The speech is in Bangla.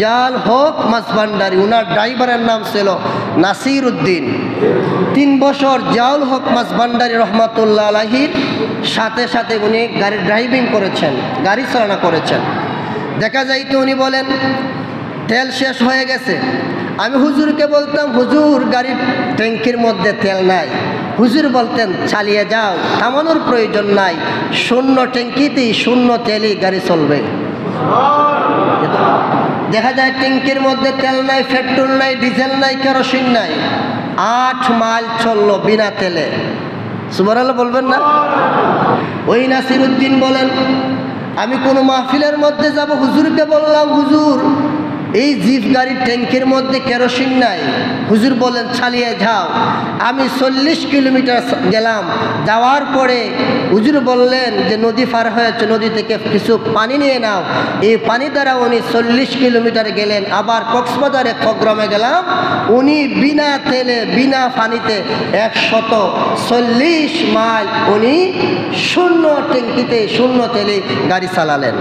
জাল হক মাঝভান্ডারি, ওনার ড্রাইভারের নাম ছিল নাসির উদ্দিন। 3 বছর জাউল হক মাঝভান্ডারি রহমাতুল্লাহ আলাইহির সাথে সাথে উনি গাড়ি ড্রাইভিং করেছেন, গাড়ি চালনা করেছেন। দেখা যাইতো উনি বলেন তেল শেষ হয়ে গেছে, আমি হুজুরকে বলতাম হুজুর গাড়ির ট্যাঙ্কির মধ্যে তেল নাই। হুজুর বলতেন চালিয়ে যাও, থামানোর প্রয়োজন নাই, শূন্য ট্যাঙ্কিতেই শূন্য তেলেই গাড়ি চলবে। দেখা যায় ট্যাঙ্কির মধ্যে তেল নাই, পেট্রোল নাই, ডিজেল নাই, কেরোসিন নাই, 8 মাইল চললো বিনা তেলে। সুবহানাল্লাহ বলবেন না? ওই নাসির উদ্দিন বলেন আমি কোনো মাহফিলের মধ্যে যাব, হুজুরকে বললাম হুজুর এই জিপ গাড়ির ট্যাঙ্কের মধ্যে কেরোসিন নাই। হুজুর বলেন চালিয়ে যাও। আমি 40 কিলোমিটার গেলাম, যাওয়ার পরে হুজুর বললেন যে নদী পার হয়েছে, নদী থেকে কিছু পানি নিয়ে নাও। এই পানি দ্বারা উনি 40 কিলোমিটার গেলেন। আবার কক্সবাজারে প্রোগ্রামে গেলাম, উনি বিনা তেলে বিনা পানিতে 140 মাইল উনি শূন্য ট্যাঙ্কিতে শূন্য তেলে গাড়ি চালালেন।